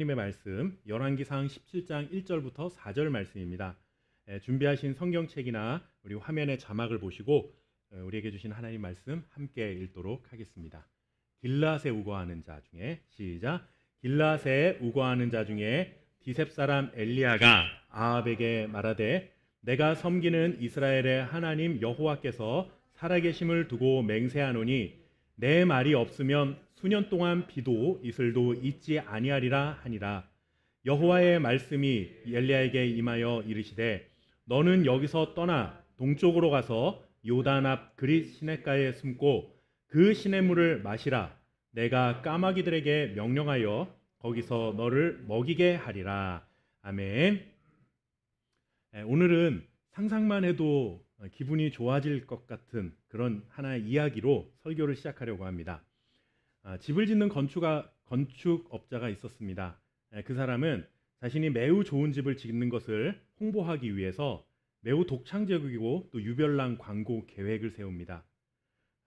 하나님의 말씀 열왕기상 17장 1절부터 4절 말씀입니다. 준비하신 성경책이나 우리 화면의 자막을 보시고 우리에게 주신 하나님 말씀 함께 읽도록 하겠습니다. 길라앗에 우거하는 자 중에 시작. 길라앗에 우거하는 자 중에 디셉 사람 엘리야가 아합에게 말하되 내가 섬기는 이스라엘의 하나님 여호와께서 살아계심을 두고 맹세하노니 내 말이 없으면 수년 동안 비도 이슬도 있지 아니하리라 하니라. 여호와의 말씀이 엘리야에게 임하여 이르시되 너는 여기서 떠나 동쪽으로 가서 요단 앞 그릿 시냇가에 숨고 그 시냇물을 마시라. 내가 까마귀들에게 명령하여 거기서 너를 먹이게 하리라. 아멘. 오늘은 상상만 해도 기분이 좋아질 것 같은 그런 하나의 이야기로 설교를 시작하려고 합니다. 집을 짓는 건축업자가 있었습니다. 그 사람은 자신이 매우 좋은 집을 짓는 것을 홍보하기 위해서 매우 독창적이고 또 유별난 광고 계획을 세웁니다.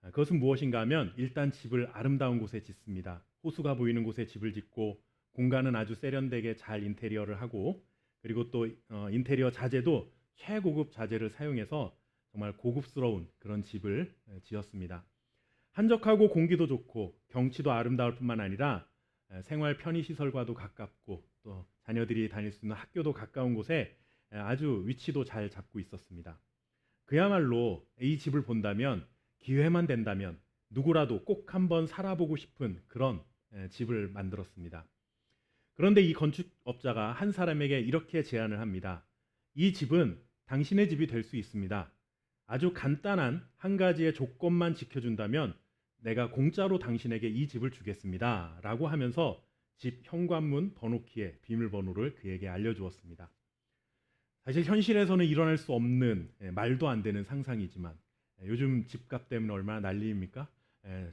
그것은 무엇인가 하면 일단 집을 아름다운 곳에 짓습니다. 호수가 보이는 곳에 집을 짓고 공간은 아주 세련되게 잘 인테리어를 하고 그리고 또 인테리어 자재도 최고급 자재를 사용해서 정말 고급스러운 그런 집을 지었습니다. 한적하고 공기도 좋고 경치도 아름다울 뿐만 아니라 생활 편의시설과도 가깝고 또 자녀들이 다닐 수 있는 학교도 가까운 곳에 아주 위치도 잘 잡고 있었습니다. 그야말로 이 집을 본다면 기회만 된다면 누구라도 꼭 한번 살아보고 싶은 그런 집을 만들었습니다. 그런데 이 건축업자가 한 사람에게 이렇게 제안을 합니다. 이 집은 당신의 집이 될 수 있습니다. 아주 간단한 한 가지의 조건만 지켜준다면 내가 공짜로 당신에게 이 집을 주겠습니다. 라고 하면서 집 현관문 번호키의 비밀번호를 그에게 알려주었습니다. 사실 현실에서는 일어날 수 없는 말도 안 되는 상상이지만 요즘 집값 때문에 얼마나 난리입니까?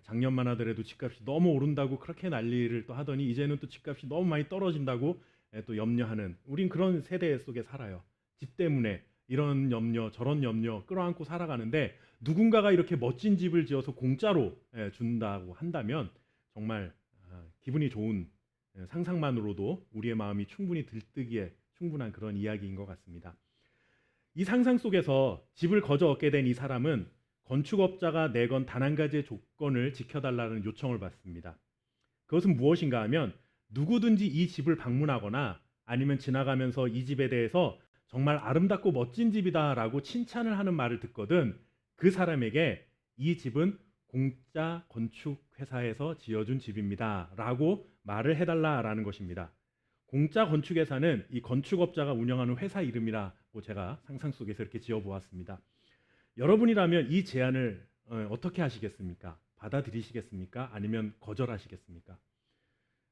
작년만 하더라도 집값이 너무 오른다고 그렇게 난리를 또 하더니 이제는 또 집값이 너무 많이 떨어진다고 또 염려하는 우린 그런 세대 속에 살아요. 집 때문에 이런 염려 저런 염려 끌어안고 살아가는데 누군가가 이렇게 멋진 집을 지어서 공짜로 준다고 한다면 정말 기분이 좋은 상상만으로도 우리의 마음이 충분히 들뜨기에 충분한 그런 이야기인 것 같습니다. 이 상상 속에서 집을 거저 얻게 된 이 사람은 건축업자가 내건 단 한 가지의 조건을 지켜달라는 요청을 받습니다. 그것은 무엇인가 하면 누구든지 이 집을 방문하거나 아니면 지나가면서 이 집에 대해서 정말 아름답고 멋진 집이다라고 칭찬을 하는 말을 듣거든 그 사람에게 이 집은 공짜 건축회사에서 지어준 집입니다 라고 말을 해달라라는 것입니다. 공짜 건축회사는 이 건축업자가 운영하는 회사 이름이라고 제가 상상 속에서 이렇게 지어보았습니다. 여러분이라면 이 제안을 어떻게 하시겠습니까? 받아들이시겠습니까? 아니면 거절하시겠습니까?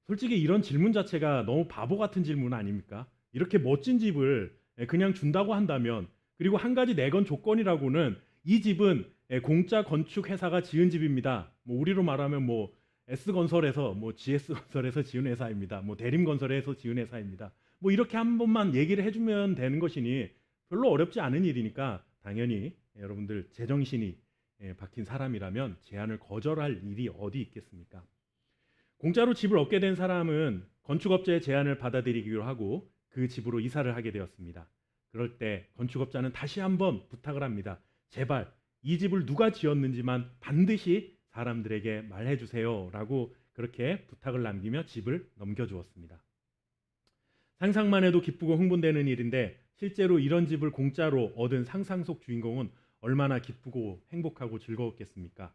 솔직히 이런 질문 자체가 너무 바보 같은 질문 아닙니까? 이렇게 멋진 집을 그냥 준다고 한다면 그리고 한 가지 내건 조건이라고는 이 집은 공짜 건축 회사가 지은 집입니다. 뭐 우리로 말하면 뭐 S건설에서 뭐 GS건설에서 지은 회사입니다. 뭐 대림건설에서 지은 회사입니다. 뭐 이렇게 한 번만 얘기를 해주면 되는 것이니 별로 어렵지 않은 일이니까 당연히 여러분들 제정신이 박힌 사람이라면 제안을 거절할 일이 어디 있겠습니까? 공짜로 집을 얻게 된 사람은 건축업자의 제안을 받아들이기로 하고 그 집으로 이사를 하게 되었습니다. 그럴 때 건축업자는 다시 한번 부탁을 합니다. 제발 이 집을 누가 지었는지만 반드시 사람들에게 말해주세요 라고 그렇게 부탁을 남기며 집을 넘겨주었습니다. 상상만 해도 기쁘고 흥분되는 일인데 실제로 이런 집을 공짜로 얻은 상상 속 주인공은 얼마나 기쁘고 행복하고 즐거웠겠습니까?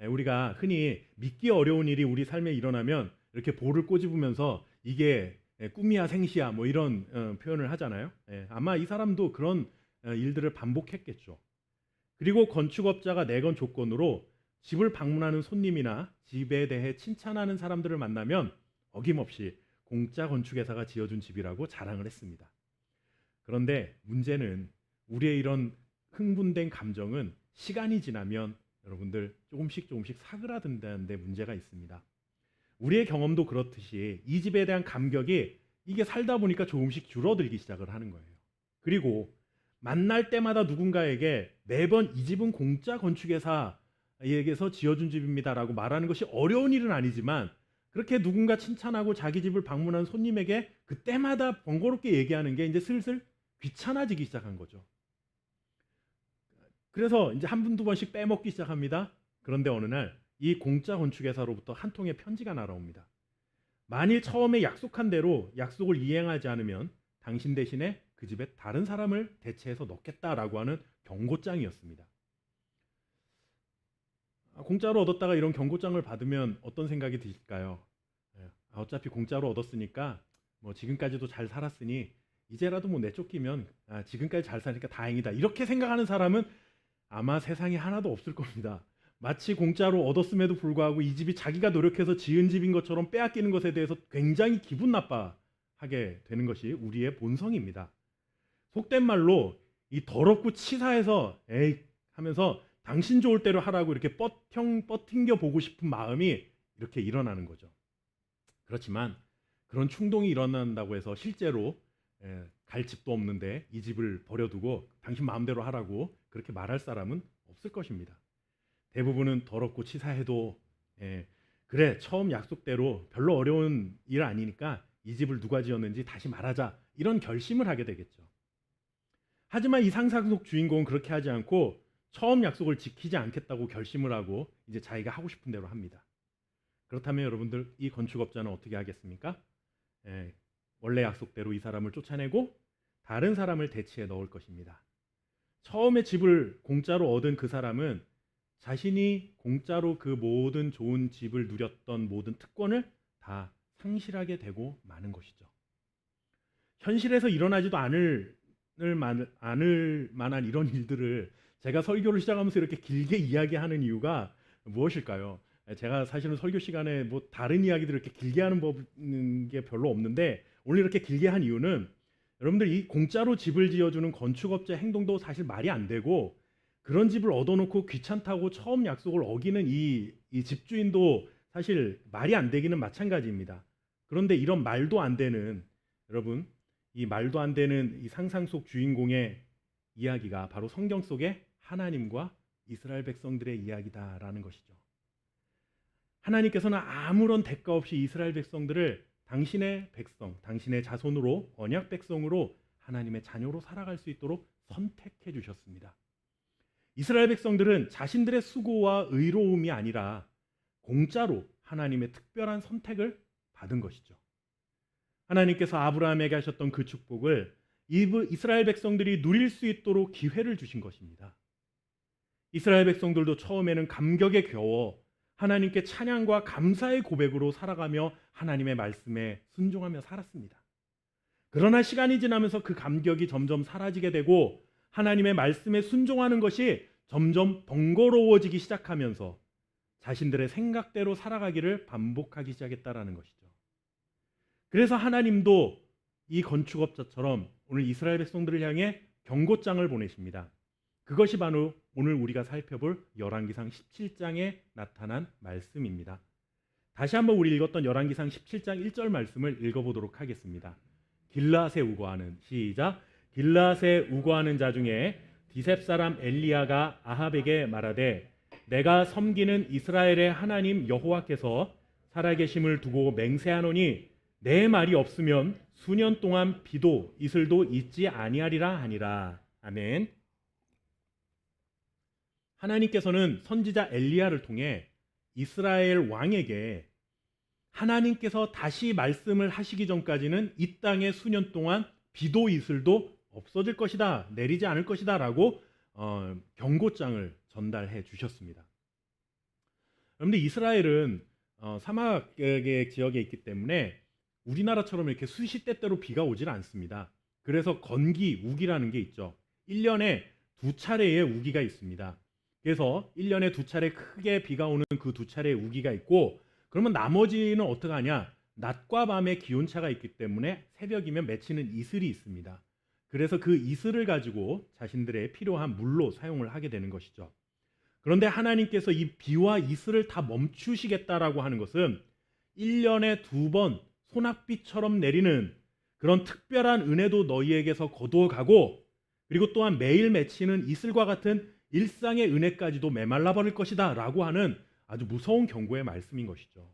우리가 흔히 믿기 어려운 일이 우리 삶에 일어나면 이렇게 볼을 꼬집으면서 이게 꿈이야 생시야 뭐 이런 표현을 하잖아요. 아마 이 사람도 그런 일들을 반복했겠죠. 그리고 건축업자가 내건 조건으로 집을 방문하는 손님이나 집에 대해 칭찬하는 사람들을 만나면 어김없이 공짜 건축회사가 지어준 집이라고 자랑을 했습니다. 그런데 문제는 우리의 이런 흥분된 감정은 시간이 지나면 여러분들 조금씩 사그라든다는 데 문제가 있습니다. 우리의 경험도 그렇듯이 이 집에 대한 감격이 이게 살다 보니까 조금씩 줄어들기 시작을 하는 거예요. 그리고 만날 때마다 누군가에게 매번 이 집은 공짜 건축회사에게서 지어준 집입니다라고 말하는 것이 어려운 일은 아니지만 그렇게 누군가 칭찬하고 자기 집을 방문한 손님에게 그때마다 번거롭게 얘기하는 게 이제 슬슬 귀찮아지기 시작한 거죠. 그래서 이제 한 분, 두 번씩 빼먹기 시작합니다. 그런데 어느 날 이 공짜 건축회사로부터 한 통의 편지가 날아옵니다. 만일 처음에 약속한 대로 약속을 이행하지 않으면 당신 대신에 그 집에 다른 사람을 대체해서 넣겠다라고 하는 경고장이었습니다. 공짜로 얻었다가 이런 경고장을 받으면 어떤 생각이 드실까요? 어차피 공짜로 얻었으니까 뭐 지금까지도 잘 살았으니 이제라도 뭐 내쫓기면 지금까지 잘 사니까 다행이다. 이렇게 생각하는 사람은 아마 세상에 하나도 없을 겁니다. 마치 공짜로 얻었음에도 불구하고 이 집이 자기가 노력해서 지은 집인 것처럼 빼앗기는 것에 대해서 굉장히 기분 나빠하게 되는 것이 우리의 본성입니다. 속된 말로 이 더럽고 치사해서 에이 하면서 당신 좋을 대로 하라고 이렇게 뻗팅겨 보고 싶은 마음이 이렇게 일어나는 거죠. 그렇지만 그런 충동이 일어난다고 해서 실제로 갈 집도 없는데 이 집을 버려두고 당신 마음대로 하라고 그렇게 말할 사람은 없을 것입니다. 대부분은 더럽고 치사해도 그래 처음 약속대로 별로 어려운 일 아니니까 이 집을 누가 지었는지 다시 말하자 이런 결심을 하게 되겠죠. 하지만 이 상상 속 주인공은 그렇게 하지 않고 처음 약속을 지키지 않겠다고 결심을 하고 이제 자기가 하고 싶은 대로 합니다. 그렇다면 여러분들 이 건축업자는 어떻게 하겠습니까? 원래 약속대로 이 사람을 쫓아내고 다른 사람을 대체해 넣을 것입니다. 처음에 집을 공짜로 얻은 그 사람은 자신이 공짜로 그 모든 좋은 집을 누렸던 모든 특권을 다 상실하게 되고 마는 것이죠. 현실에서 일어나지도 않을 만한 이런 일들을 제가 설교를 시작하면서 이렇게 길게 이야기하는 이유가 무엇일까요? 제가 사실은 설교 시간에 뭐 다른 이야기들을 이렇게 길게 하는 게 별로 없는데 오늘 이렇게 길게 한 이유는 여러분들 이 공짜로 집을 지어주는 건축업자 행동도 사실 말이 안 되고 그런 집을 얻어놓고 귀찮다고 처음 약속을 어기는 이 집주인도 사실 말이 안 되기는 마찬가지입니다. 그런데 이런 말도 안 되는 여러분 이 말도 안 되는 이 상상 속 주인공의 이야기가 바로 성경 속의 하나님과 이스라엘 백성들의 이야기다라는 것이죠. 하나님께서는 아무런 대가 없이 이스라엘 백성들을 당신의 백성, 당신의 자손으로 언약 백성으로 하나님의 자녀로 살아갈 수 있도록 선택해 주셨습니다. 이스라엘 백성들은 자신들의 수고와 의로움이 아니라 공짜로 하나님의 특별한 선택을 받은 것이죠. 하나님께서 아브라함에게 하셨던 그 축복을 이스라엘 백성들이 누릴 수 있도록 기회를 주신 것입니다. 이스라엘 백성들도 처음에는 감격에 겨워 하나님께 찬양과 감사의 고백으로 살아가며 하나님의 말씀에 순종하며 살았습니다. 그러나 시간이 지나면서 그 감격이 점점 사라지게 되고 하나님의 말씀에 순종하는 것이 점점 번거로워지기 시작하면서 자신들의 생각대로 살아가기를 반복하기 시작했다라는 것이죠. 그래서 하나님도 이 건축업자처럼 오늘 이스라엘 백성들을 향해 경고장을 보내십니다. 그것이 바로 오늘 우리가 살펴볼 열왕기상 17장에 나타난 말씀입니다. 다시 한번 우리 읽었던 열왕기상 17장 1절 말씀을 읽어보도록 하겠습니다. 길라앗에 우거하는 시작. 길라앗에 우거하는 자 중에 디셉 사람 엘리야가 아합에게 말하되 내가 섬기는 이스라엘의 하나님 여호와께서 살아계심을 두고 맹세하노니 내 말이 없으면 수년 동안 비도 이슬도 있지 아니하리라 하니라. 아멘. 하나님께서는 선지자 엘리야를 통해 이스라엘 왕에게 하나님께서 다시 말씀을 하시기 전까지는 이 땅에 수년 동안 비도 이슬도 없어질 것이다, 내리지 않을 것이다 라고 경고장을 전달해 주셨습니다. 그런데 이스라엘은 사막의 지역에 있기 때문에 우리나라처럼 이렇게 수시때때로 비가 오질 않습니다. 그래서 건기, 우기라는 게 있죠. 1년에 2차례의 우기가 있습니다. 그래서 1년에 2차례 크게 비가 오는 그 2차례의 우기가 있고 그러면 나머지는 어떻게 하냐? 낮과 밤의 기온차가 있기 때문에 새벽이면 맺히는 이슬이 있습니다. 그래서 그 이슬을 가지고 자신들의 필요한 물로 사용을 하게 되는 것이죠. 그런데 하나님께서 이 비와 이슬을 다 멈추시겠다라고 하는 것은 1년에 2번 소낙비처럼 내리는 그런 특별한 은혜도 너희에게서 거두어가고 그리고 또한 매일 맺히는 이슬과 같은 일상의 은혜까지도 메말라 버릴 것이다 라고 하는 아주 무서운 경고의 말씀인 것이죠.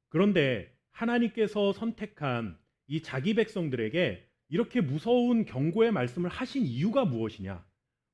그런데 하나님께서 선택한 이 자기 백성들에게 이렇게 무서운 경고의 말씀을 하신 이유가 무엇이냐?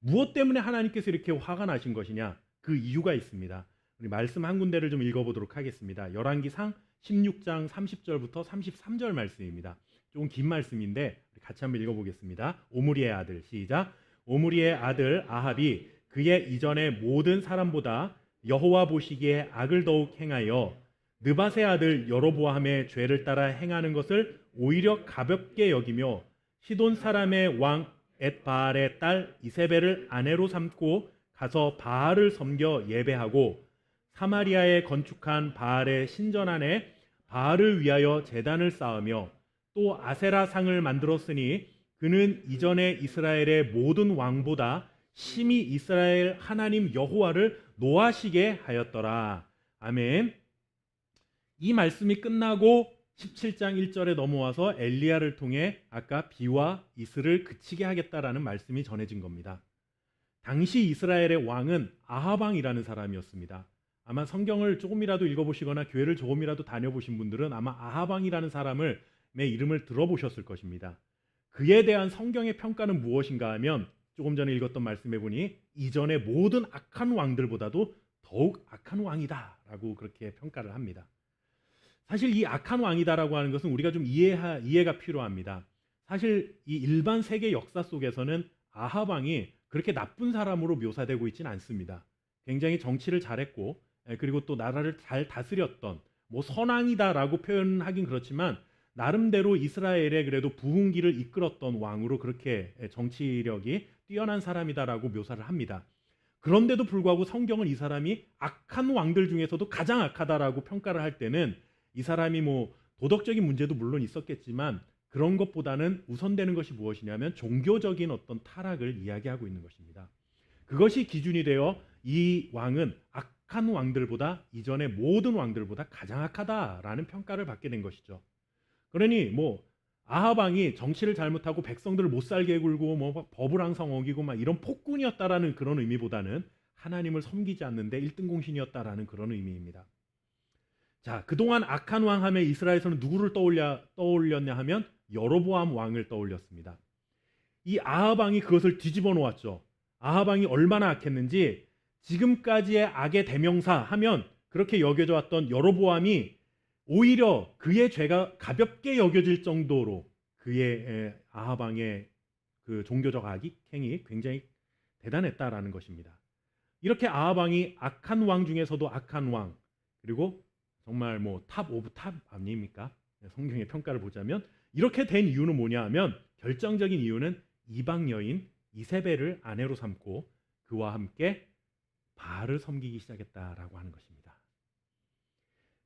무엇 때문에 하나님께서 이렇게 화가 나신 것이냐? 그 이유가 있습니다. 우리 말씀 한 군데를 좀 읽어보도록 하겠습니다. 열왕기상 16장 30절부터 33절 말씀입니다. 조금 긴 말씀인데 같이 한번 읽어보겠습니다. 오므리의 아들, 시작. 오므리의 아들 아합이 그의 이전의 모든 사람보다 여호와 보시기에 악을 더욱 행하여 느밧의 아들 여로보암의 죄를 따라 행하는 것을 오히려 가볍게 여기며 시돈 사람의 왕 엣바알의 딸 이세벨을 아내로 삼고 가서 바알을 섬겨 예배하고 사마리아에 건축한 바알의 신전 안에 바알을 위하여 제단을 쌓으며 또 아세라 상을 만들었으니 그는 이전에 이스라엘의 모든 왕보다 심히 이스라엘 하나님 여호와를 노하시게 하였더라. 아멘. 이 말씀이 끝나고 17장 1절에 넘어와서 엘리야를 통해 아까 비와 이슬을 그치게 하겠다라는 말씀이 전해진 겁니다. 당시 이스라엘의 왕은 아합 왕이라는 사람이었습니다. 아마 성경을 조금이라도 읽어보시거나 교회를 조금이라도 다녀보신 분들은 아마 아합 왕이라는 사람의 이름을 들어보셨을 것입니다. 그에 대한 성경의 평가는 무엇인가 하면 조금 전에 읽었던 말씀해 보니 이전의 모든 악한 왕들보다도 더욱 악한 왕이다라고 그렇게 평가를 합니다. 사실 이 악한 왕이다라고 하는 것은 우리가 좀 이해가 필요합니다. 사실 이 일반 세계 역사 속에서는 아합 왕이 그렇게 나쁜 사람으로 묘사되고 있지는 않습니다. 굉장히 정치를 잘했고 그리고 또 나라를 잘 다스렸던 선왕이다라고 표현하긴 그렇지만 나름대로 이스라엘의 그래도 부흥기를 이끌었던 왕으로 그렇게 정치력이 뛰어난 사람이다라고 묘사를 합니다. 그런데도 불구하고 성경은 이 사람이 악한 왕들 중에서도 가장 악하다라고 평가를 할 때는 이 사람이 도덕적인 문제도 물론 있었겠지만 그런 것보다는 우선되는 것이 무엇이냐면 종교적인 어떤 타락을 이야기하고 있는 것입니다. 그것이 기준이 되어 이 왕은 악한 왕들보다 이전의 모든 왕들보다 가장 악하다라는 평가를 받게 된 것이죠. 그러니 아합 왕이 정치를 잘못하고 백성들을 못 살게 굴고 법을 항상 어기고 이런 폭군이었다라는 그런 의미보다는 하나님을 섬기지 않는데 1등 공신이었다라는 그런 의미입니다. 자, 그동안 악한 왕 하면 이스라엘에서는 누구를 떠올렸냐 하면 여로보암 왕을 떠올렸습니다. 이 아합 왕이 그것을 뒤집어 놓았죠. 아합 왕이 얼마나 악했는지 지금까지의 악의 대명사 하면 그렇게 여겨져 왔던 여로보암이 오히려 그의 죄가 가볍게 여겨질 정도로 그의 아합 왕의 그 종교적 행위 굉장히 대단했다라는 것입니다. 이렇게 아합 왕이 악한 왕 중에서도 악한 왕, 그리고 정말 탑 오브 탑 아닙니까? 성경의 평가를 보자면 이렇게 된 이유는 뭐냐 하면 결정적인 이유는 이방 여인 이세벨을 아내로 삼고 그와 함께 바알을 섬기기 시작했다라고 하는 것입니다.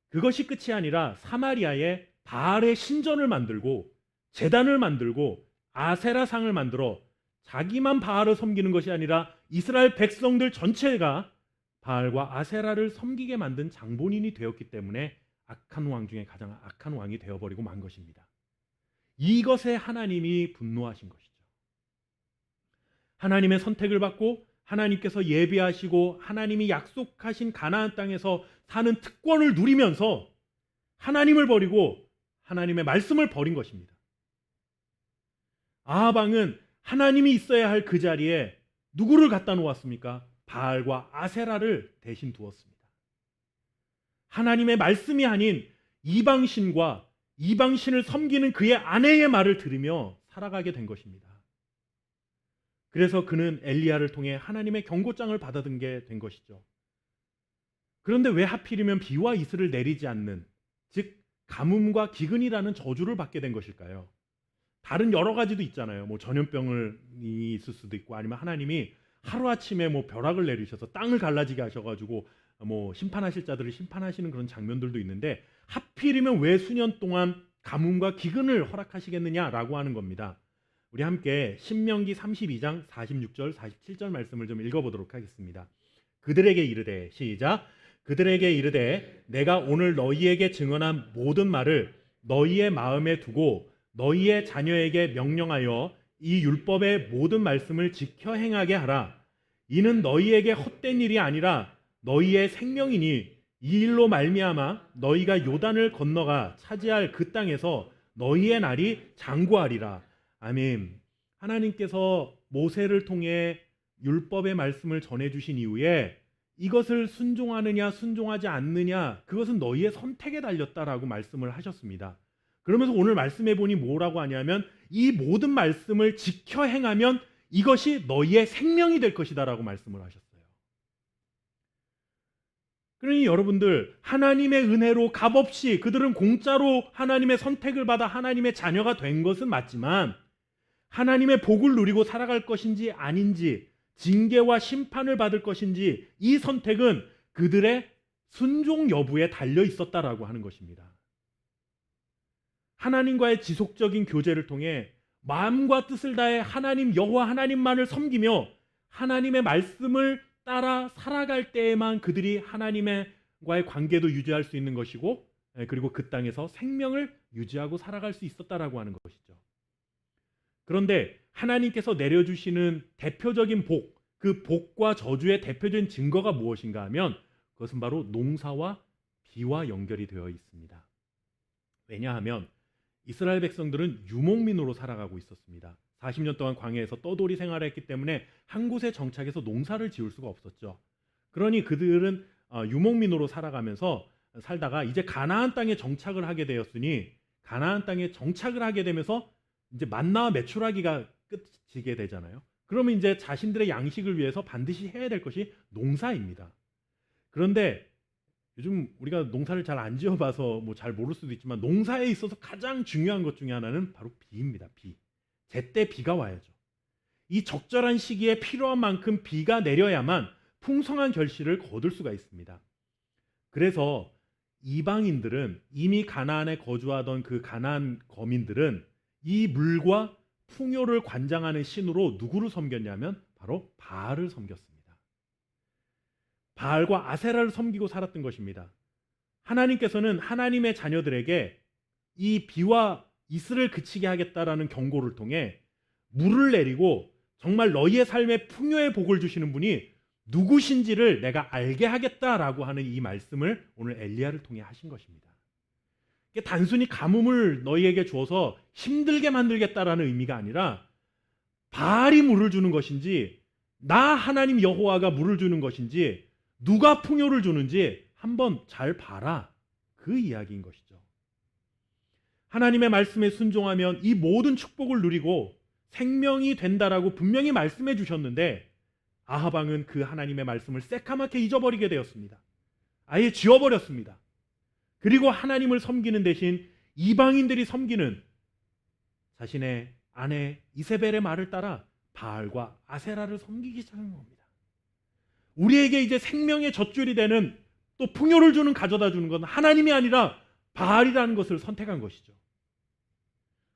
그것이 끝이 아니라 사마리아에 바알의 신전을 만들고 제단을 만들고 아세라상을 만들어 자기만 바알을 섬기는 것이 아니라 이스라엘 백성들 전체가 바알과 아세라를 섬기게 만든 장본인이 되었기 때문에 악한 왕 중에 가장 악한 왕이 되어버리고 만 것입니다. 이것에 하나님이 분노하신 것이죠. 하나님의 선택을 받고 하나님께서 예비하시고 하나님이 약속하신 가나안 땅에서 사는 특권을 누리면서 하나님을 버리고 하나님의 말씀을 버린 것입니다. 아합 왕은 하나님이 있어야 할 그 자리에 누구를 갖다 놓았습니까? 바알과 아세라를 대신 두었습니다. 하나님의 말씀이 아닌 이방신과 이방신을 섬기는 그의 아내의 말을 들으며 살아가게 된 것입니다. 그래서 그는 엘리야를 통해 하나님의 경고장을 받아든 게 된 것이죠. 그런데 왜 하필이면 비와 이슬을 내리지 않는, 즉 가뭄과 기근이라는 저주를 받게 된 것일까요? 다른 여러 가지도 있잖아요. 전염병이 있을 수도 있고, 아니면 하나님이 하루아침에 벼락을 내리셔서 땅을 갈라지게 하셔가지고 심판하실 자들을 심판하시는 그런 장면들도 있는데, 하필이면 왜 수년 동안 가뭄과 기근을 허락하시겠느냐라고 하는 겁니다. 우리 함께 신명기 32장 46절 47절 말씀을 좀 읽어보도록 하겠습니다. 그들에게 이르되, 시작. 그들에게 이르되 내가 오늘 너희에게 증언한 모든 말을 너희의 마음에 두고 너희의 자녀에게 명령하여 이 율법의 모든 말씀을 지켜 행하게 하라. 이는 너희에게 헛된 일이 아니라 너희의 생명이니 이 일로 말미암아 너희가 요단을 건너가 차지할 그 땅에서 너희의 날이 장구하리라. 아멘. 하나님께서 모세를 통해 율법의 말씀을 전해주신 이후에 이것을 순종하느냐 순종하지 않느냐 그것은 너희의 선택에 달렸다라고 말씀을 하셨습니다. 그러면서 오늘 말씀해 보니 뭐라고 하냐면 이 모든 말씀을 지켜 행하면 이것이 너희의 생명이 될 것이다라고 말씀을 하셨어요. 그러니 여러분들, 하나님의 은혜로 값없이 그들은 공짜로 하나님의 선택을 받아 하나님의 자녀가 된 것은 맞지만 하나님의 복을 누리고 살아갈 것인지 아닌지, 징계와 심판을 받을 것인지, 이 선택은 그들의 순종 여부에 달려 있었다라고 하는 것입니다. 하나님과의 지속적인 교제를 통해 마음과 뜻을 다해 하나님 여호와 하나님만을 섬기며 하나님의 말씀을 따라 살아갈 때에만 그들이 하나님과의 관계도 유지할 수 있는 것이고, 그리고 그 땅에서 생명을 유지하고 살아갈 수 있었다라고 하는 것이죠. 그런데 하나님께서 내려주시는 대표적인 복, 그 복과 저주의 대표적인 증거가 무엇인가 하면 그것은 바로 농사와 비와 연결이 되어 있습니다. 왜냐하면 이스라엘 백성들은 유목민으로 살아가고 있었습니다. 40년 동안 광야에서 떠돌이 생활을 했기 때문에 한 곳에 정착해서 농사를 지을 수가 없었죠. 그러니 그들은 유목민으로 살다가 이제 가나안 땅에 정착을 하게 되었으니, 가나안 땅에 정착을 하게 되면서 이제 만나와 메추라기가 끝이게 되잖아요. 그러면 이제 자신들의 양식을 위해서 반드시 해야 될 것이 농사입니다. 그런데 요즘 우리가 농사를 잘 안 지어봐서 뭐 잘 모를 수도 있지만 농사에 있어서 가장 중요한 것 중에 하나는 바로 비입니다. 비. 제때 비가 와야죠. 이 적절한 시기에 필요한 만큼 비가 내려야만 풍성한 결실을 거둘 수가 있습니다. 그래서 이방인들은, 이미 가나안에 거주하던 그 가나안 거민들은 이 물과 풍요를 관장하는 신으로 누구를 섬겼냐면 바로 바알을 섬겼습니다. 바알과 아세라를 섬기고 살았던 것입니다. 하나님께서는 하나님의 자녀들에게 이 비와 이슬을 그치게 하겠다라는 경고를 통해 물을 내리고 정말 너희의 삶에 풍요의 복을 주시는 분이 누구신지를 내가 알게 하겠다라고 하는 이 말씀을 오늘 엘리야를 통해 하신 것입니다. 이게 단순히 가뭄을 너희에게 주어서 힘들게 만들겠다라는 의미가 아니라 바알이 물을 주는 것인지 나 하나님 여호와가 물을 주는 것인지 누가 풍요를 주는지 한번 잘 봐라, 그 이야기인 것이죠. 하나님의 말씀에 순종하면 이 모든 축복을 누리고 생명이 된다라고 분명히 말씀해 주셨는데 아합 왕은 그 하나님의 말씀을 새까맣게 잊어버리게 되었습니다. 아예 지워버렸습니다. 그리고 하나님을 섬기는 대신 이방인들이 섬기는 자신의 아내 이세벨의 말을 따라 바알과 아세라를 섬기기 시작한 겁니다. 우리에게 이제 생명의 젖줄이 되는, 또 풍요를 주는, 가져다 주는 건 하나님이 아니라 바알이라는 것을 선택한 것이죠.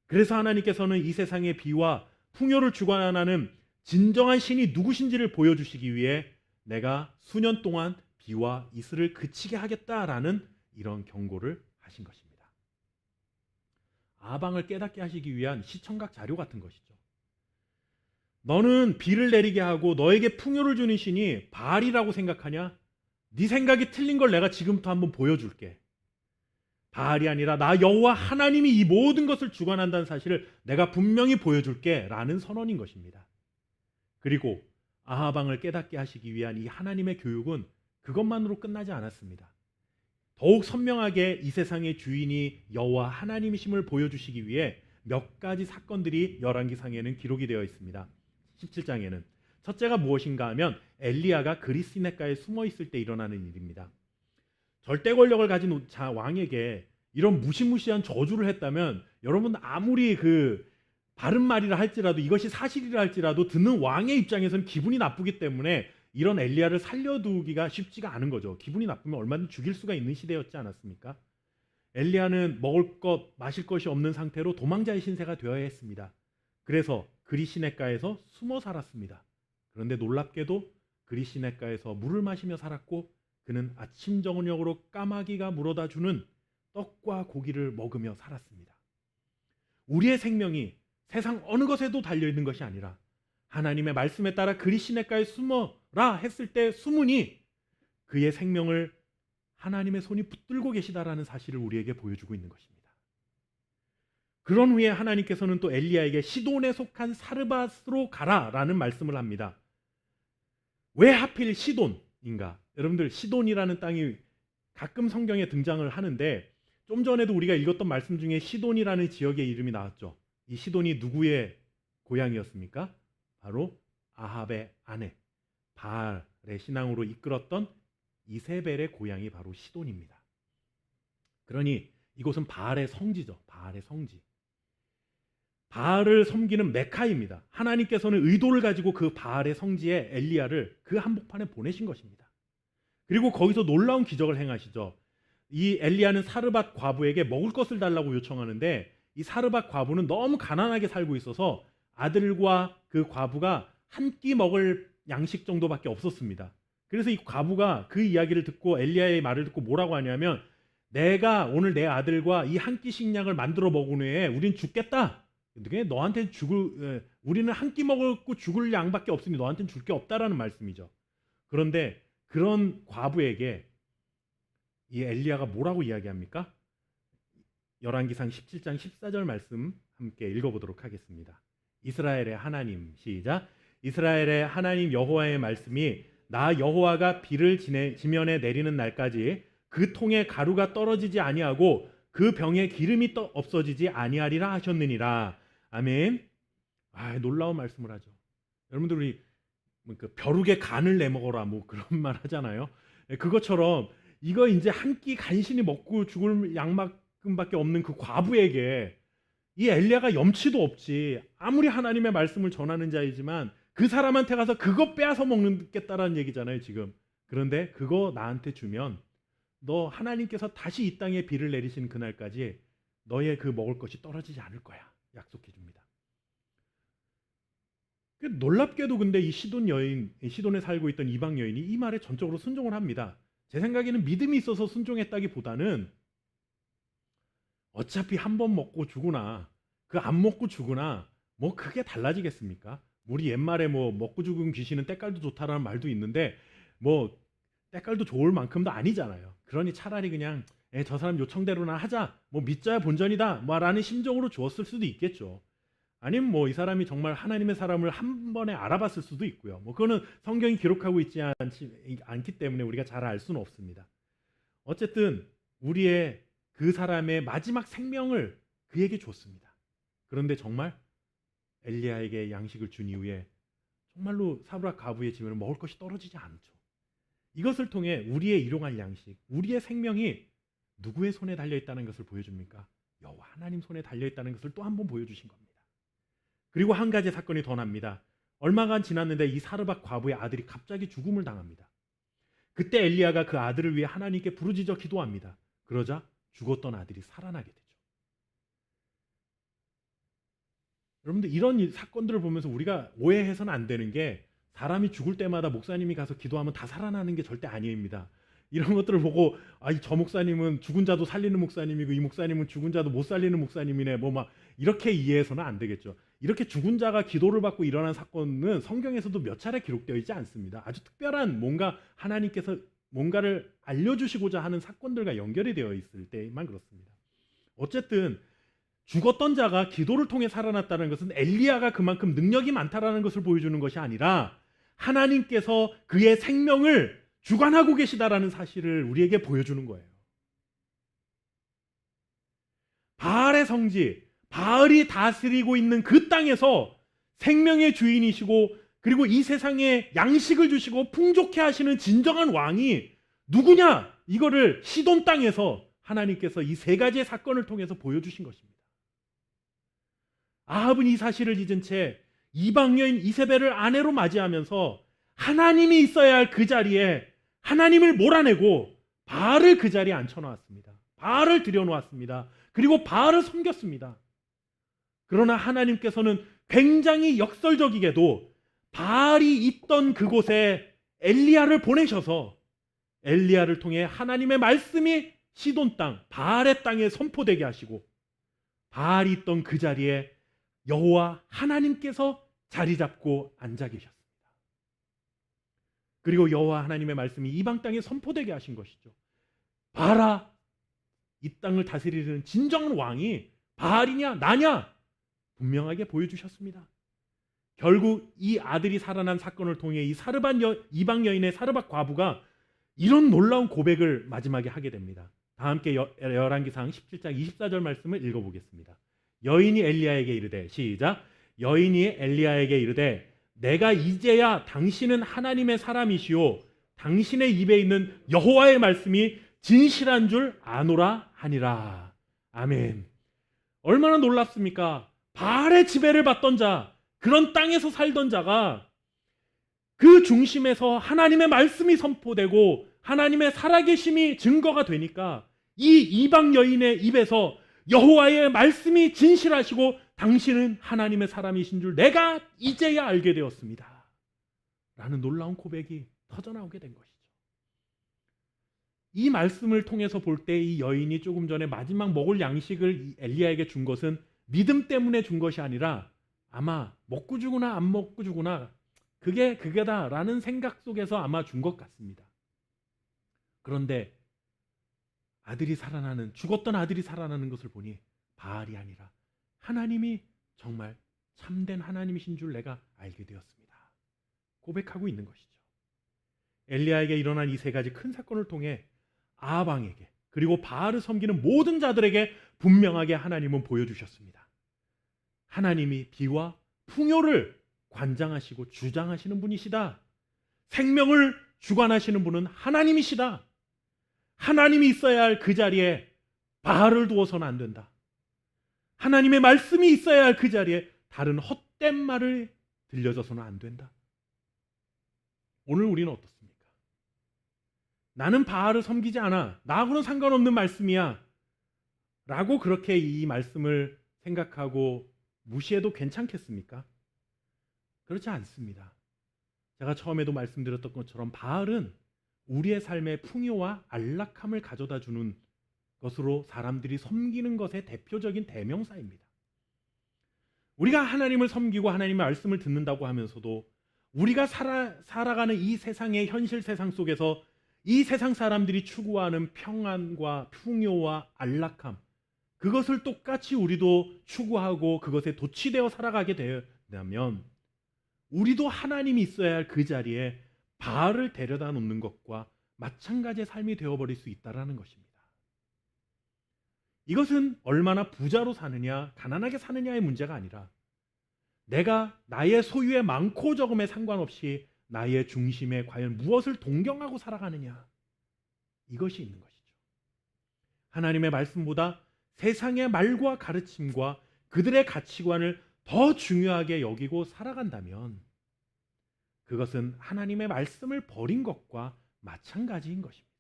그래서 하나님께서는 이 세상의 비와 풍요를 주관하는 진정한 신이 누구신지를 보여주시기 위해 내가 수년 동안 비와 이슬을 그치게 하겠다라는 이런 경고를 하신 것입니다. 아방을 깨닫게 하시기 위한 시청각 자료 같은 것이죠. 너는 비를 내리게 하고 너에게 풍요를 주는 신이 바알이라고 생각하냐? 네 생각이 틀린 걸 내가 지금부터 한번 보여줄게. 바알이 아니라 나 여호와 하나님이 이 모든 것을 주관한다는 사실을 내가 분명히 보여줄게 라는 선언인 것입니다. 그리고 아합 왕을 깨닫게 하시기 위한 이 하나님의 교육은 그것만으로 끝나지 않았습니다. 더욱 선명하게 이 세상의 주인이 여호와 하나님이심을 보여주시기 위해 몇 가지 사건들이 열왕기상에는 기록이 되어 있습니다. 17장에는 첫째가 무엇인가 하면 엘리야가 그리 시내가에 숨어 있을 때 일어나는 일입니다. 절대 권력을 가진 왕에게 이런 무시무시한 저주를 했다면 여러분 아무리 그 바른 말이라 할지라도, 이것이 사실이라 할지라도 듣는 왕의 입장에서는 기분이 나쁘기 때문에 이런 엘리야를 살려두기가 쉽지가 않은 거죠. 기분이 나쁘면 얼마든지 죽일 수가 있는 시대였지 않았습니까? 엘리야는 먹을 것, 마실 것이 없는 상태로 도망자의 신세가 되어야 했습니다. 그래서 그리 시내가에서 숨어 살았습니다. 그런데 놀랍게도 그리 시내가에서 물을 마시며 살았고 그는 아침 저녁으로 까마귀가 물어다 주는 떡과 고기를 먹으며 살았습니다. 우리의 생명이 세상 어느 것에도 달려있는 것이 아니라 하나님의 말씀에 따라 그리 시내가에 숨어라 했을 때 숨으니 그의 생명을 하나님의 손이 붙들고 계시다라는 사실을 우리에게 보여주고 있는 것입니다. 그런 후에 하나님께서는 또 엘리야에게 시돈에 속한 사르밧으로 가라라는 말씀을 합니다. 왜 하필 시돈인가? 여러분들, 시돈이라는 땅이 가끔 성경에 등장을 하는데 좀 전에도 우리가 읽었던 말씀 중에 시돈이라는 지역의 이름이 나왔죠. 이 시돈이 누구의 고향이었습니까? 바로 아합의 아내, 바알의 신앙으로 이끌었던 이세벨의 고향이 바로 시돈입니다. 그러니 이곳은 바알의 성지죠. 바알의 성지. 바알을 섬기는 메카입니다. 하나님께서는 의도를 가지고 그 바알의 성지에 엘리야를 그 한복판에 보내신 것입니다. 그리고 거기서 놀라운 기적을 행하시죠. 이 엘리야는 사르밧 과부에게 먹을 것을 달라고 요청하는데 이 사르밧 과부는 너무 가난하게 살고 있어서 아들과 그 과부가 한 끼 먹을 양식 정도밖에 없었습니다. 그래서 이 과부가 그 이야기를 듣고 엘리야의 말을 듣고 뭐라고 하냐면, 내가 오늘 내 아들과 이 한 끼 식량을 만들어 먹은 후에 우린 죽겠다. 너한테 우리는 한 끼 먹고 죽을 양밖에 없으니 너한테는 줄 게 없다라는 말씀이죠. 그런데 그런 과부에게 이 엘리야가 뭐라고 이야기합니까? 열왕기상 17장 14절 말씀 함께 읽어보도록 하겠습니다. 이스라엘의 하나님, 시작. 이스라엘의 하나님 여호와의 말씀이 나 여호와가 비를 지면에 내리는 날까지 그 통에 가루가 떨어지지 아니하고 그 병에 기름이 없어지지 아니하리라 하셨느니라. 아멘. 놀라운 말씀을 하죠. 여러분들, 우리 그 벼룩의 간을 내먹어라 뭐 그런 말 하잖아요. 그것처럼 이거 이제 한 끼 간신히 먹고 죽을 양만큼밖에 없는 그 과부에게 이 엘리야가 염치도 없지, 아무리 하나님의 말씀을 전하는 자이지만 그 사람한테 가서 그거 빼앗아 먹겠다라는 얘기잖아요 지금. 그런데 그거 나한테 주면 너 하나님께서 다시 이 땅에 비를 내리신 그날까지 너의 그 먹을 것이 떨어지지 않을 거야, 약속해 줍니다. 놀랍게도 근데 이 시돈에 살고 있던 이방 여인이 이 말에 전적으로 순종을 합니다. 제 생각에는 믿음이 있어서 순종했다기보다는 어차피 한 번 먹고 죽으나 그 안 먹고 죽으나 뭐 그게 달라지겠습니까? 우리 옛말에 뭐 먹고 죽은 귀신은 때깔도 좋다라는 말도 있는데 뭐 때깔도 좋을 만큼도 아니잖아요. 그러니 차라리 그냥 저 사람 요청대로나 하자, 뭐 믿자야 본전이다 뭐 라는 심정으로 주었을 수도 있겠죠. 아니면 뭐 이 사람이 정말 하나님의 사람을 한 번에 알아봤을 수도 있고요. 뭐 그거는 성경이 기록하고 있지 않기 때문에 우리가 잘 알 수는 없습니다. 어쨌든 우리의 그 사람의 마지막 생명을 그에게 줬습니다. 그런데 정말 엘리야에게 양식을 준 이후에 정말로 사르밧 과부의 집에는 먹을 것이 떨어지지 않죠. 이것을 통해 우리의 일용할 양식, 우리의 생명이 누구의 손에 달려있다는 것을 보여줍니까? 여호와 하나님 손에 달려있다는 것을 또 한 번 보여주신 겁니다. 그리고 한 가지 사건이 더 납니다. 얼마간 지났는데 이 사르밧 과부의 아들이 갑자기 죽음을 당합니다. 그때 엘리야가 그 아들을 위해 하나님께 부르짖어 기도합니다. 그러자 죽었던 아들이 살아나게 되죠. 여러분들, 이런 사건들을 보면서 우리가 오해해서는 안 되는 게, 사람이 죽을 때마다 목사님이 가서 기도하면 다 살아나는 게 절대 아닙니다. 이런 것들을 보고 저 목사님은 죽은 자도 살리는 목사님이고 이 목사님은 죽은 자도 못 살리는 목사님이네 뭐 막 이렇게 이해해서는 안 되겠죠. 이렇게 죽은 자가 기도를 받고 일어난 사건은 성경에서도 몇 차례 기록되어 있지 않습니다. 아주 특별한 뭔가 하나님께서 뭔가를 알려주시고자 하는 사건들과 연결이 되어 있을 때만 그렇습니다. 어쨌든 죽었던 자가 기도를 통해 살아났다는 것은 엘리야가 그만큼 능력이 많다라는 것을 보여주는 것이 아니라 하나님께서 그의 생명을 주관하고 계시다라는 사실을 우리에게 보여주는 거예요. 바알의 성지, 바알이 다스리고 있는 그 땅에서 생명의 주인이시고 그리고 이 세상에 양식을 주시고 풍족해 하시는 진정한 왕이 누구냐? 이거를 시돈 땅에서 하나님께서 이 세 가지의 사건을 통해서 보여주신 것입니다. 아합은 이 사실을 잊은 채 이방 여인 이세벨을 아내로 맞이하면서 하나님이 있어야 할 그 자리에 하나님을 몰아내고 바알을 그 자리에 앉혀놓았습니다. 바알을 들여놓았습니다. 그리고 바알을 섬겼습니다. 그러나 하나님께서는 굉장히 역설적이게도 바알이 있던 그곳에 엘리야를 보내셔서 엘리야를 통해 하나님의 말씀이 시돈 땅, 바알의 땅에 선포되게 하시고 바알이 있던 그 자리에 여호와 하나님께서 자리 잡고 앉아 계셨습니다. 그리고 여호와 하나님의 말씀이 이방 땅에 선포되게 하신 것이죠. 봐라, 이 땅을 다스리는 진정한 왕이 바알이냐 나냐 분명하게 보여주셨습니다. 결국 이 아들이 살아난 사건을 통해 이 이방 여인의 사르밧 과부가 이런 놀라운 고백을 마지막에 하게 됩니다. 다 함께 열왕기상 17장 24절 말씀을 읽어보겠습니다. 여인이 엘리야에게 이르되, 시작. 여인이 엘리야에게 이르되, 내가 이제야 당신은 하나님의 사람이시오 당신의 입에 있는 여호와의 말씀이 진실한 줄 아노라 하니라. 아멘. 얼마나 놀랍습니까? 바알의 지배를 받던 자, 그런 땅에서 살던 자가 그 중심에서 하나님의 말씀이 선포되고 하나님의 살아계심이 증거가 되니까 이 이방 여인의 입에서 여호와의 말씀이 진실하시고 당신은 하나님의 사람이신 줄 내가 이제야 알게 되었습니다 라는 놀라운 고백이 터져나오게 된 것이죠. 이 말씀을 통해서 볼 때 이 여인이 조금 전에 마지막 먹을 양식을 엘리야에게 준 것은 믿음 때문에 준 것이 아니라 아마 먹고 주거나 안 먹고 주거나 그게다라는 생각 속에서 아마 준 것 같습니다. 그런데 죽었던 아들이 살아나는 것을 보니 바알이 아니라 하나님이 정말 참된 하나님이신 줄 내가 알게 되었습니다. 고백하고 있는 것이죠. 엘리야에게 일어난 이 세 가지 큰 사건을 통해 아합 왕에게 그리고 바알을 섬기는 모든 자들에게 분명하게 하나님은 보여주셨습니다. 하나님이 비와 풍요를 관장하시고 주장하시는 분이시다. 생명을 주관하시는 분은 하나님이시다. 하나님이 있어야 할 그 자리에 바알을 두어서는 안 된다. 하나님의 말씀이 있어야 할 그 자리에 다른 헛된 말을 들려줘서는 안 된다. 오늘 우리는 어떻습니까? 나는 바알을 섬기지 않아. 나하고는 상관없는 말씀이야. 라고 그렇게 이 말씀을 생각하고 무시해도 괜찮겠습니까? 그렇지 않습니다. 제가 처음에도 말씀드렸던 것처럼 바알은 우리의 삶에 풍요와 안락함을 가져다 주는 것으로 사람들이 섬기는 것의 대표적인 대명사입니다. 우리가 하나님을 섬기고 하나님의 말씀을 듣는다고 하면서도 우리가 살아가는 이 세상의 현실 세상 속에서 이 세상 사람들이 추구하는 평안과 풍요와 안락함, 그것을 똑같이 우리도 추구하고 그것에 도취되어 살아가게 되면 우리도 하나님이 있어야 할 그 자리에 바알을 데려다 놓는 것과 마찬가지의 삶이 되어버릴 수 있다는 것입니다. 이것은 얼마나 부자로 사느냐 가난하게 사느냐의 문제가 아니라 내가 나의 소유의 많고 적음에 상관없이 나의 중심에 과연 무엇을 동경하고 살아가느냐, 이것이 있는 것이죠. 하나님의 말씀보다 세상의 말과 가르침과 그들의 가치관을 더 중요하게 여기고 살아간다면 그것은 하나님의 말씀을 버린 것과 마찬가지인 것입니다.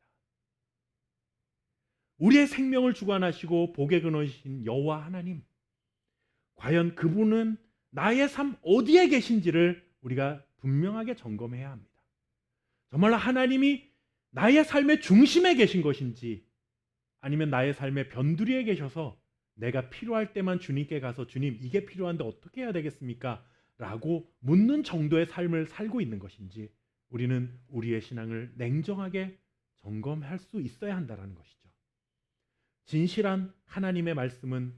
우리의 생명을 주관하시고 복의 근원이신 여호와 하나님, 과연 그분은 나의 삶 어디에 계신지를 우리가 분명하게 점검해야 합니다. 정말 하나님이 나의 삶의 중심에 계신 것인지 아니면 나의 삶의 변두리에 계셔서 내가 필요할 때만 주님께 가서 주님 이게 필요한데 어떻게 해야 되겠습니까? 라고 묻는 정도의 삶을 살고 있는 것인지 우리는 우리의 신앙을 냉정하게 점검할 수 있어야 한다는 것이죠. 진실한 하나님의 말씀은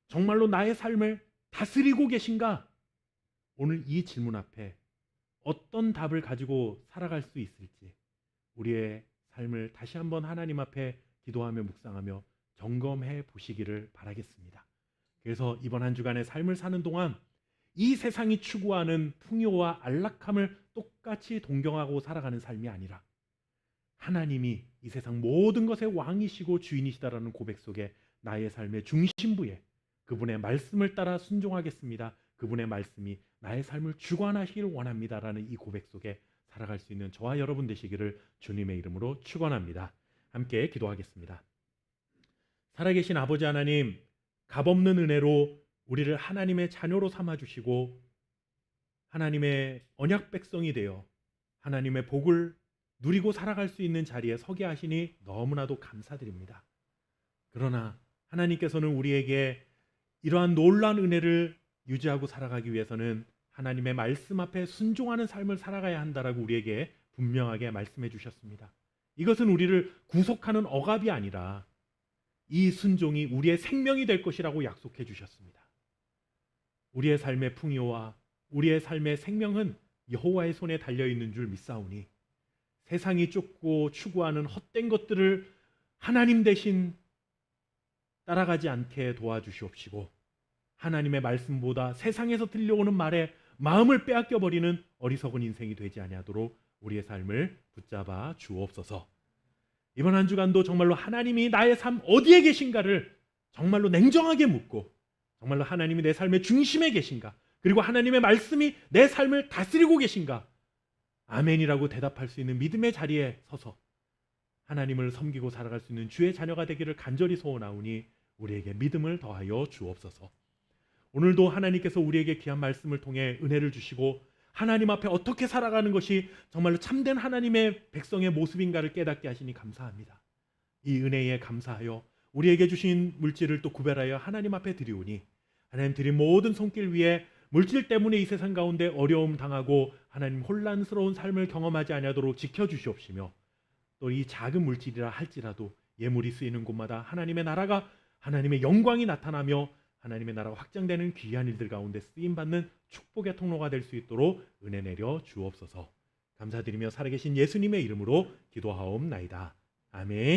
정말로 나의 삶을 다스리고 계신가? 오늘 이 질문 앞에 어떤 답을 가지고 살아갈 수 있을지 우리의 삶을 다시 한번 하나님 앞에 기도하며 묵상하며 점검해 보시기를 바라겠습니다. 그래서 이번 한 주간의 삶을 사는 동안 이 세상이 추구하는 풍요와 안락함을 똑같이 동경하고 살아가는 삶이 아니라 하나님이 이 세상 모든 것의 왕이시고 주인이시다라는 고백 속에 나의 삶의 중심부에 그분의 말씀을 따라 순종하겠습니다. 그분의 말씀이 나의 삶을 주관하시길 원합니다라는 이 고백 속에 살아갈 수 있는 저와 여러분 되시기를 주님의 이름으로 축원합니다. 함께 기도하겠습니다. 살아계신 아버지 하나님, 값없는 은혜로 우리를 하나님의 자녀로 삼아주시고 하나님의 언약 백성이 되어 하나님의 복을 누리고 살아갈 수 있는 자리에 서게 하시니 너무나도 감사드립니다. 그러나 하나님께서는 우리에게 이러한 놀라운 은혜를 유지하고 살아가기 위해서는 하나님의 말씀 앞에 순종하는 삶을 살아가야 한다라고 우리에게 분명하게 말씀해 주셨습니다. 이것은 우리를 구속하는 억압이 아니라 이 순종이 우리의 생명이 될 것이라고 약속해 주셨습니다. 우리의 삶의 풍요와 우리의 삶의 생명은 여호와의 손에 달려있는 줄 믿사오니 세상이 쫓고 추구하는 헛된 것들을 하나님 대신 따라가지 않게 도와주시옵시고 하나님의 말씀보다 세상에서 들려오는 말에 마음을 빼앗겨버리는 어리석은 인생이 되지 아니하도록 우리의 삶을 붙잡아 주옵소서. 이번 한 주간도 정말로 하나님이 나의 삶 어디에 계신가를 정말로 냉정하게 묻고 정말로 하나님이 내 삶의 중심에 계신가, 그리고 하나님의 말씀이 내 삶을 다스리고 계신가, 아멘이라고 대답할 수 있는 믿음의 자리에 서서 하나님을 섬기고 살아갈 수 있는 주의 자녀가 되기를 간절히 소원하오니 우리에게 믿음을 더하여 주옵소서. 오늘도 하나님께서 우리에게 귀한 말씀을 통해 은혜를 주시고 하나님 앞에 어떻게 살아가는 것이 정말로 참된 하나님의 백성의 모습인가를 깨닫게 하시니 감사합니다. 이 은혜에 감사하여 우리에게 주신 물질을 또 구별하여 하나님 앞에 드리오니 하나님 드린 모든 손길 위에 물질 때문에 이 세상 가운데 어려움 당하고 하나님 혼란스러운 삶을 경험하지 아니하도록 지켜주시옵시며 또 이 작은 물질이라 할지라도 예물이 쓰이는 곳마다 하나님의 나라가, 하나님의 영광이 나타나며 하나님의 나라가 확장되는 귀한 일들 가운데 쓰임받는 축복의 통로가 될 수 있도록 은혜 내려 주옵소서. 감사드리며 살아계신 예수님의 이름으로 기도하옵나이다. 아멘.